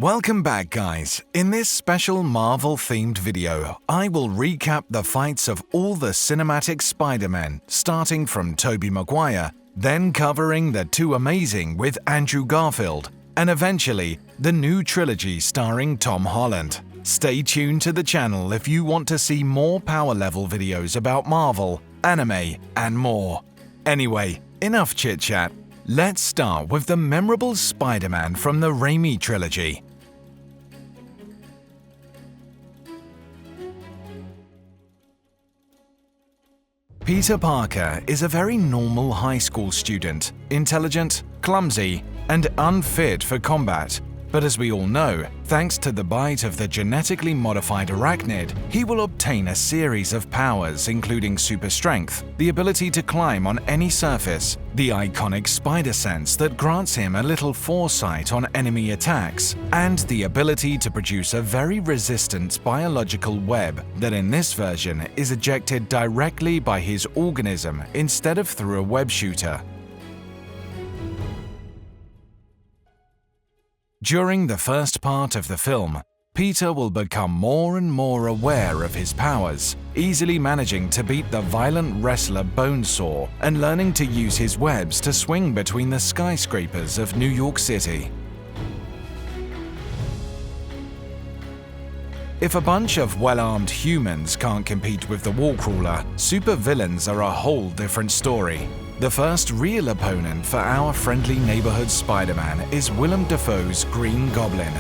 Welcome back, guys. In this special Marvel-themed video, I will recap the fights of all the cinematic Spider-Men, starting from Tobey Maguire, then covering the Two Amazing with Andrew Garfield, and eventually the new trilogy starring Tom Holland. Stay tuned to the channel if you want to see more power level videos about Marvel, anime, and more. Anyway, enough chit-chat. Let's start with the memorable Spider-Man from the Raimi trilogy. Peter Parker is a very normal high school student, intelligent, clumsy, and unfit for combat. But as we all know, thanks to the bite of the genetically modified arachnid, he will obtain a series of powers including super strength, the ability to climb on any surface, the iconic spider sense that grants him a little foresight on enemy attacks, and the ability to produce a very resistant biological web that in this version is ejected directly by his organism instead of through a web shooter. During the first part of the film, Peter will become more and more aware of his powers, easily managing to beat the violent wrestler Bonesaw and learning to use his webs to swing between the skyscrapers of New York City. If a bunch of well-armed humans can't compete with the Wallcrawler, supervillains are a whole different story. The first real opponent for our friendly neighborhood Spider-Man is Willem Dafoe's Green Goblin,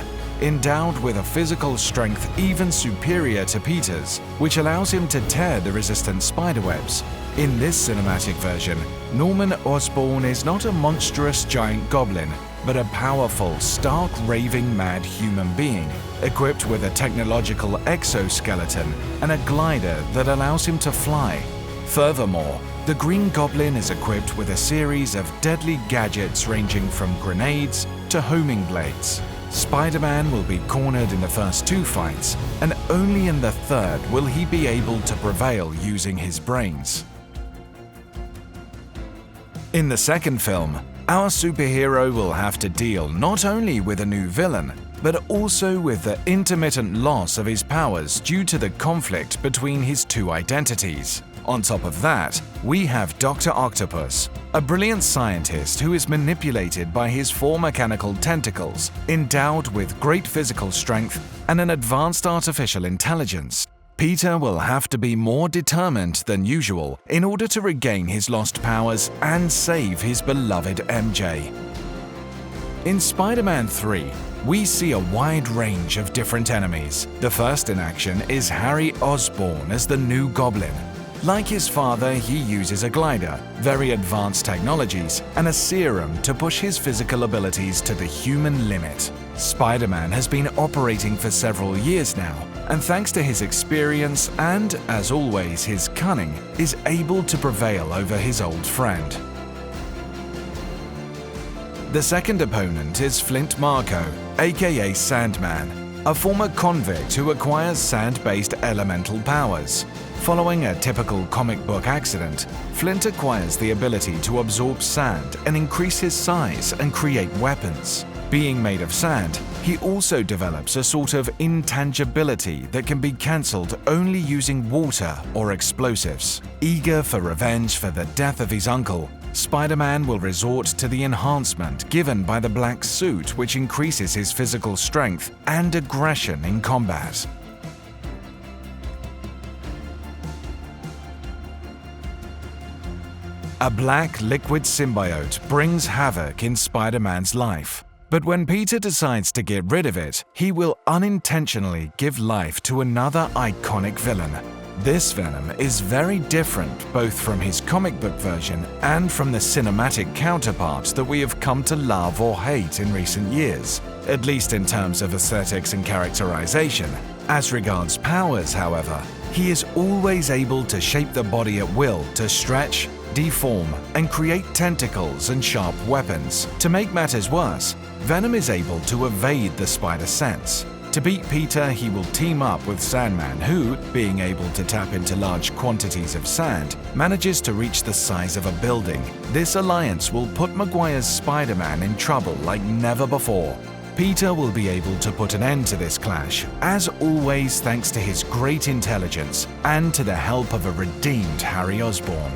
endowed with a physical strength even superior to Peter's, which allows him to tear the resistant spiderwebs. In this cinematic version, Norman Osborn is not a monstrous giant goblin, but a powerful, stark raving mad human being, equipped with a technological exoskeleton and a glider that allows him to fly. Furthermore, the Green Goblin is equipped with a series of deadly gadgets ranging from grenades to homing blades. Spider-Man will be cornered in the first two fights, and only in the third will he be able to prevail using his brains. In the second film, our superhero will have to deal not only with a new villain, but also with the intermittent loss of his powers due to the conflict between his two identities. On top of that, we have Dr. Octopus, a brilliant scientist who is manipulated by his four mechanical tentacles, endowed with great physical strength and an advanced artificial intelligence. Peter will have to be more determined than usual in order to regain his lost powers and save his beloved MJ. In Spider-Man 3, we see a wide range of different enemies. The first in action is Harry Osborn as the new Goblin. Like his father, he uses a glider, very advanced technologies, and a serum to push his physical abilities to the human limit. Spider-Man has been operating for several years now, and thanks to his experience and, as always, his cunning, is able to prevail over his old friend. The second opponent is Flint Marko, aka Sandman, a former convict who acquires sand-based elemental powers. Following a typical comic book accident, Flint acquires the ability to absorb sand and increase his size and create weapons. Being made of sand, he also develops a sort of intangibility that can be cancelled only using water or explosives. Eager for revenge for the death of his uncle, Spider-Man will resort to the enhancement given by the black suit, which increases his physical strength and aggression in combat. A black liquid symbiote brings havoc in Spider-Man's life. But when Peter decides to get rid of it, he will unintentionally give life to another iconic villain. This Venom is very different both from his comic book version and from the cinematic counterparts that we have come to love or hate in recent years, at least in terms of aesthetics and characterization. As regards powers, however, he is always able to shape the body at will to stretch, deform, and create tentacles and sharp weapons. To make matters worse, Venom is able to evade the spider sense. To beat Peter, he will team up with Sandman who, being able to tap into large quantities of sand, manages to reach the size of a building. This alliance will put Maguire's Spider-Man in trouble like never before. Peter will be able to put an end to this clash, as always thanks to his great intelligence and to the help of a redeemed Harry Osborn.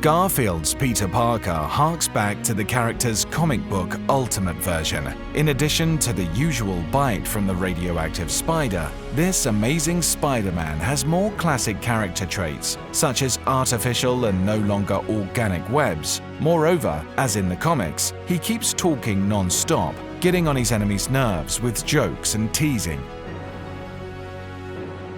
Garfield's Peter Parker harks back to the character's comic book Ultimate version. In addition to the usual bite from the radioactive spider, this Amazing Spider-Man has more classic character traits, such as artificial and no longer organic webs. Moreover, as in the comics, he keeps talking non-stop, getting on his enemies' nerves with jokes and teasing.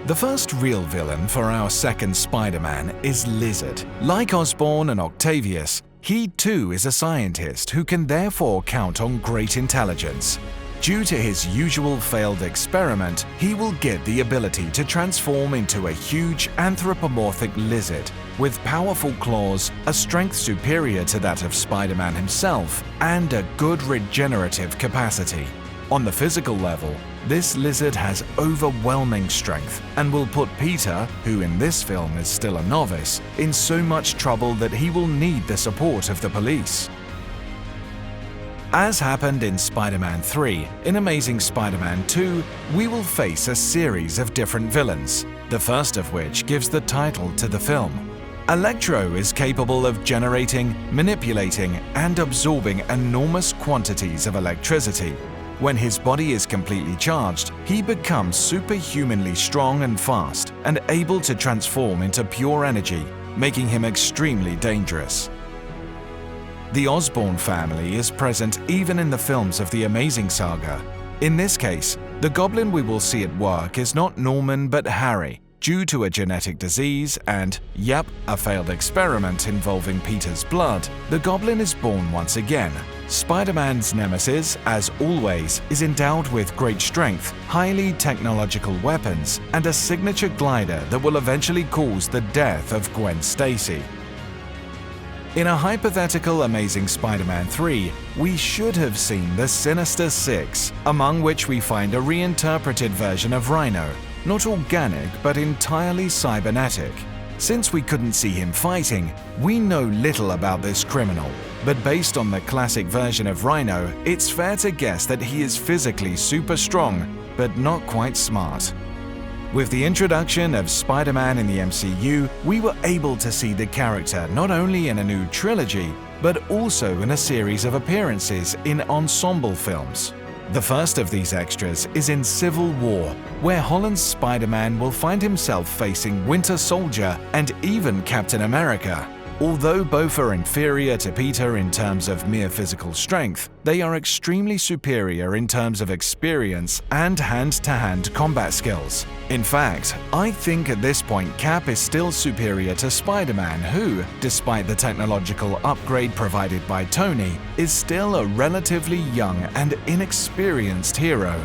The first real villain for our second Spider-Man is Lizard. Like Osborn and Octavius, he too is a scientist who can therefore count on great intelligence. Due to his usual failed experiment, he will get the ability to transform into a huge anthropomorphic lizard with powerful claws, a strength superior to that of Spider-Man himself, and a good regenerative capacity. On the physical level, this lizard has overwhelming strength and will put Peter, who in this film is still a novice, in so much trouble that he will need the support of the police. As happened in Spider-Man 3, in Amazing Spider-Man 2, we will face a series of different villains, the first of which gives the title to the film. Electro is capable of generating, manipulating, and absorbing enormous quantities of electricity. When his body is completely charged, he becomes superhumanly strong and fast, and able to transform into pure energy, making him extremely dangerous. The Osborn family is present even in the films of the Amazing Saga. In this case, the Goblin we will see at work is not Norman but Harry, due to a genetic disease and, yep, a failed experiment involving Peter's blood. The Goblin is born once again. Spider-Man's nemesis, as always, is endowed with great strength, highly technological weapons, and a signature glider that will eventually cause the death of Gwen Stacy. In a hypothetical Amazing Spider-Man 3, we should have seen the Sinister Six, among which we find a reinterpreted version of Rhino, not organic but entirely cybernetic. Since we couldn't see him fighting, we know little about this criminal, but based on the classic version of Rhino, it's fair to guess that he is physically super strong, but not quite smart. With the introduction of Spider-Man in the MCU, we were able to see the character not only in a new trilogy, but also in a series of appearances in ensemble films. The first of these extras is in Civil War, where Holland's Spider-Man will find himself facing Winter Soldier and even Captain America. Although both are inferior to Peter in terms of mere physical strength, they are extremely superior in terms of experience and hand-to-hand combat skills. In fact, I think at this point Cap is still superior to Spider-Man who, despite the technological upgrade provided by Tony, is still a relatively young and inexperienced hero.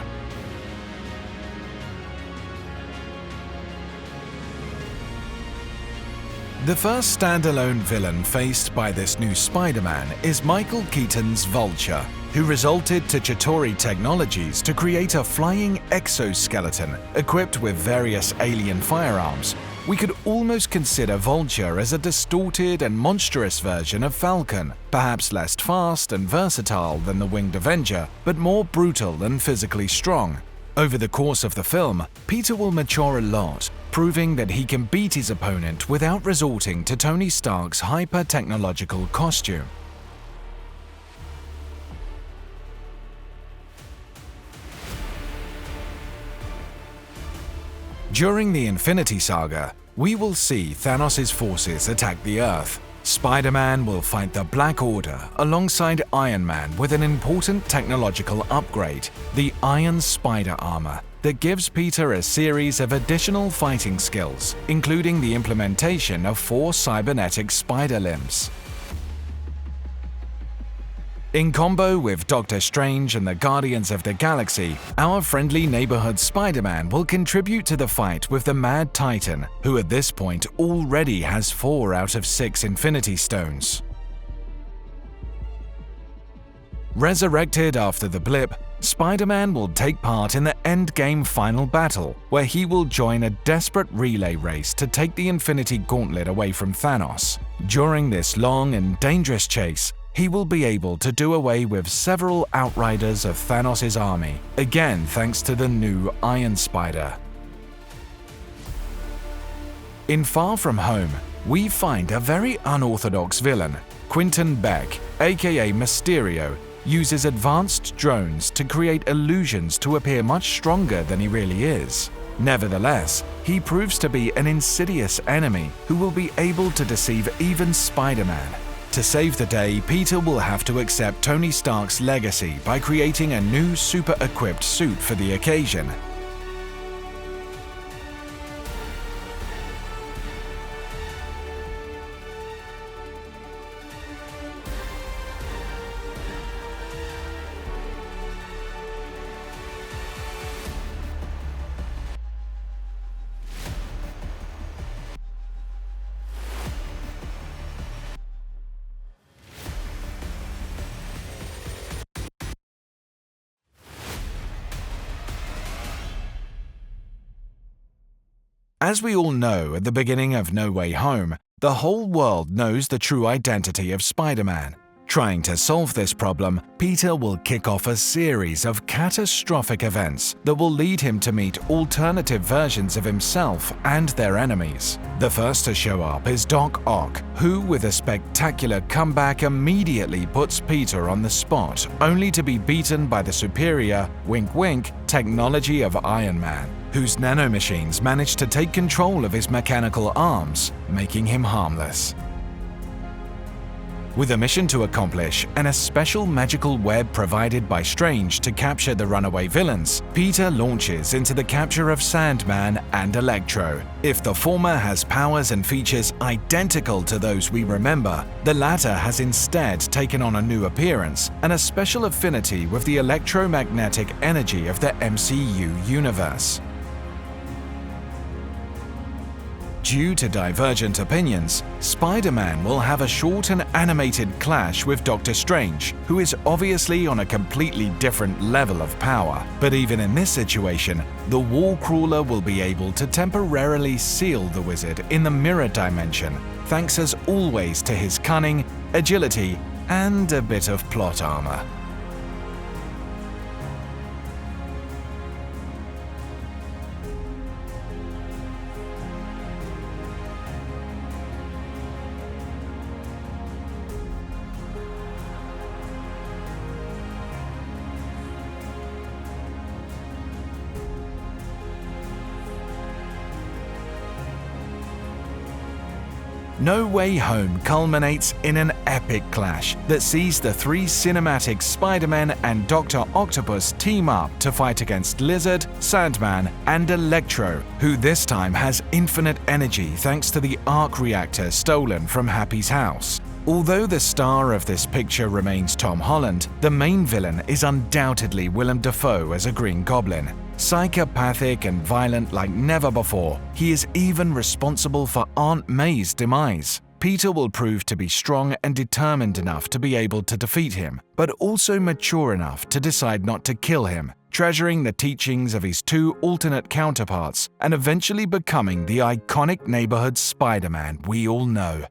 The first standalone villain faced by this new Spider-Man is Michael Keaton's Vulture, who resulted to Chitauri Technologies to create a flying exoskeleton equipped with various alien firearms. We could almost consider Vulture as a distorted and monstrous version of Falcon, perhaps less fast and versatile than the Winged Avenger, but more brutal and physically strong. Over the course of the film, Peter will mature a lot, proving that he can beat his opponent without resorting to Tony Stark's hyper-technological costume. During the Infinity Saga, we will see Thanos' forces attack the Earth. Spider-Man will fight the Black Order alongside Iron Man with an important technological upgrade, the Iron Spider Armor, that gives Peter a series of additional fighting skills, including the implementation of 4 cybernetic spider limbs. In combo with Doctor Strange and the Guardians of the Galaxy, our friendly neighborhood Spider-Man will contribute to the fight with the Mad Titan, who at this point already has 4 out of 6 Infinity Stones. Resurrected after the blip, Spider-Man will take part in the Endgame final battle, where he will join a desperate relay race to take the Infinity Gauntlet away from Thanos. During this long and dangerous chase, he will be able to do away with several outriders of Thanos' army, again thanks to the new Iron Spider. In Far From Home, we find a very unorthodox villain. Quentin Beck, aka Mysterio, uses advanced drones to create illusions to appear much stronger than he really is. Nevertheless, he proves to be an insidious enemy who will be able to deceive even Spider-Man. To save the day, Peter will have to accept Tony Stark's legacy by creating a new super-equipped suit for the occasion. As we all know at the beginning of No Way Home, the whole world knows the true identity of Spider-Man. Trying to solve this problem, Peter will kick off a series of catastrophic events that will lead him to meet alternative versions of himself and their enemies. The first to show up is Doc Ock, who with a spectacular comeback immediately puts Peter on the spot, only to be beaten by the superior, wink wink, technology of Iron Man, whose nanomachines manage to take control of his mechanical arms, making him harmless. With a mission to accomplish and a special magical web provided by Strange to capture the runaway villains, Peter launches into the capture of Sandman and Electro. If the former has powers and features identical to those we remember, the latter has instead taken on a new appearance and a special affinity with the electromagnetic energy of the MCU universe. Due to divergent opinions, Spider-Man will have a short and animated clash with Doctor Strange, who is obviously on a completely different level of power. But even in this situation, the Wallcrawler will be able to temporarily seal the wizard in the mirror dimension, thanks as always to his cunning, agility, and a bit of plot armor. No Way Home culminates in an epic clash that sees the three cinematic Spider-Man and Dr. Octopus team up to fight against Lizard, Sandman, and Electro, who this time has infinite energy thanks to the arc reactor stolen from Happy's house. Although the star of this picture remains Tom Holland, the main villain is undoubtedly Willem Dafoe as a Green Goblin. Psychopathic and violent like never before, he is even responsible for Aunt May's demise. Peter will prove to be strong and determined enough to be able to defeat him, but also mature enough to decide not to kill him, treasuring the teachings of his two alternate counterparts and eventually becoming the iconic neighborhood Spider-Man we all know.